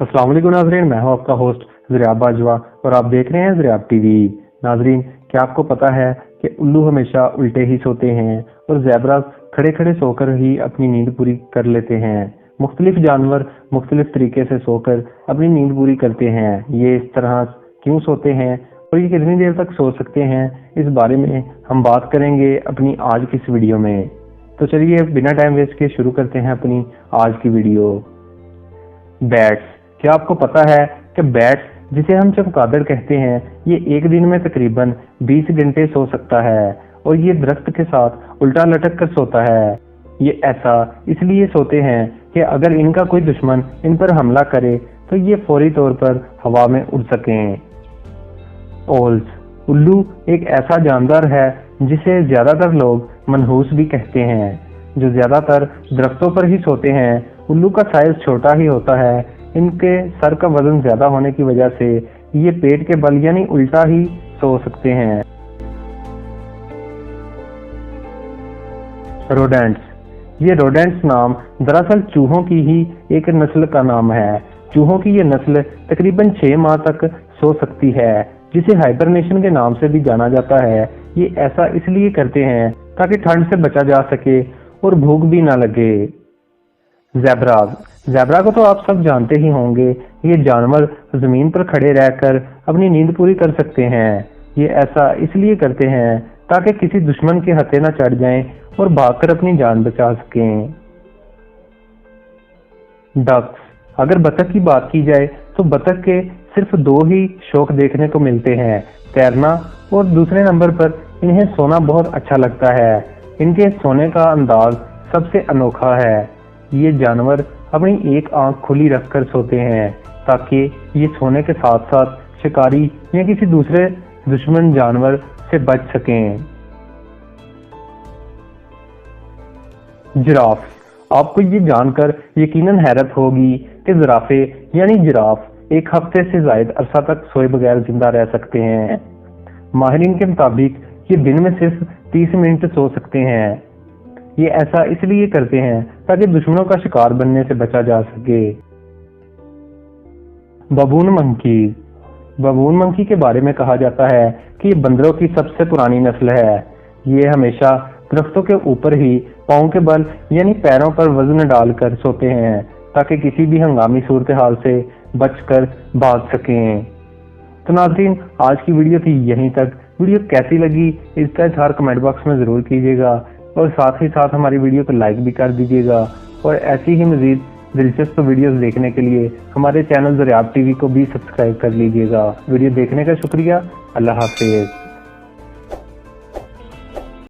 अस्सलाम वालेकुम नाजरीन, मैं हूं आपका होस्ट ज़रियाब बाजवा और आप देख रहे हैं ज़रियाब टीवी। नाजरीन, क्या आपको पता है कि उल्लू हमेशा उल्टे ही सोते हैं और ज़ेब्रा खड़े खड़े सोकर ही अपनी नींद पूरी कर लेते हैं। मुख्तलिफ जानवर मुख्तलिफ तरीके से सोकर अपनी नींद पूरी करते हैं। ये इस तरह क्यों सोते हैं और ये कितनी देर तक सो सकते हैं, इस बारे में हम बात करेंगे अपनी आज की इस वीडियो में। तो चलिए बिना टाइम वेस्ट के शुरू करते हैं अपनी आज की वीडियो। बैट्स, क्या आपको पता है कि बैट्स, जिसे हम चमगादड़ कहते हैं, ये एक दिन में तकरीबन 20 घंटे सो सकता है और ये दरख्त के साथ उल्टा लटक कर सोता है। ये ऐसा इसलिए सोते हैं कि अगर इनका कोई दुश्मन इन पर हमला करे तो ये फौरी तौर पर हवा में उड़ सकें। ओल्स, उल्लू एक ऐसा जानवर है जिसे ज्यादातर लोग मनहूस भी कहते हैं, जो ज्यादातर दरख्तों पर ही सोते हैं। उल्लू का साइज छोटा ही होता है। इनके सर का वजन ज्यादा होने की वजह से ये पेट के बल यानी उल्टा ही सो सकते हैं। रोडेंट्स, ये रोडेंट्स नाम दरअसल चूहों की ही एक नस्ल का नाम है। चूहों की ये नस्ल तकरीबन 6 माह तक सो सकती है, जिसे हाइबरनेशन के नाम से भी जाना जाता है। ये ऐसा इसलिए करते हैं ताकि ठंड से बचा जा सके और भूख भी ना लगे। ज़ेब्रा को तो आप सब जानते ही होंगे। ये जानवर जमीन पर खड़े रहकर अपनी नींद पूरी कर सकते हैं। ये ऐसा इसलिए करते हैं ताकि किसी दुश्मन के हथे न चढ़ जाएं और भागकर अपनी जान बचा सकें। डक्स, अगर बतख की बात की जाए तो बतख के सिर्फ 2 ही शौक देखने को मिलते हैं, तैरना और दूसरे नंबर पर इन्हें सोना बहुत अच्छा लगता है। इनके सोने का अंदाज सबसे अनोखा है। ये जानवर अपनी एक आंख खुली रखकर सोते हैं ताकि ये सोने के साथ साथ शिकारी या किसी दूसरे दुश्मन जानवर से बच सकें। जिराफ, आपको ये जानकर यकीनन हैरत होगी कि जिराफे यानी जिराफ 1 हफ्ते से ज्यादा अरसा तक सोए बगैर जिंदा रह सकते हैं। माहिरीन के मुताबिक ये दिन में सिर्फ 30 मिनट सो सकते हैं। ये ऐसा इसलिए करते हैं ताकि दुश्मनों का शिकार बनने से बचा जा सके। बबून मंकी के बारे में कहा जाता है कि ये बंदरों की सबसे पुरानी नस्ल है। ये हमेशा दरख्तों के ऊपर ही पांव के बल यानी पैरों पर वजन डालकर सोते हैं ताकि किसी भी हंगामी सूरत हाल से बचकर भाग सकें। तो नाज़रीन, आज की वीडियो थी यहीं तक। वीडियो कैसी लगी इसका इज़हार कमेंट बॉक्स में ज़रूर कीजिएगा और साथ ही साथ हमारी वीडियो को लाइक भी कर दीजिएगा। और ऐसी ही मज़ीद दिलचस्प वीडियोस देखने के लिए हमारे चैनल ज़रियाब टीवी को भी सब्सक्राइब कर लीजिएगा। वीडियो देखने का शुक्रिया। अल्लाह हाफ़िज़।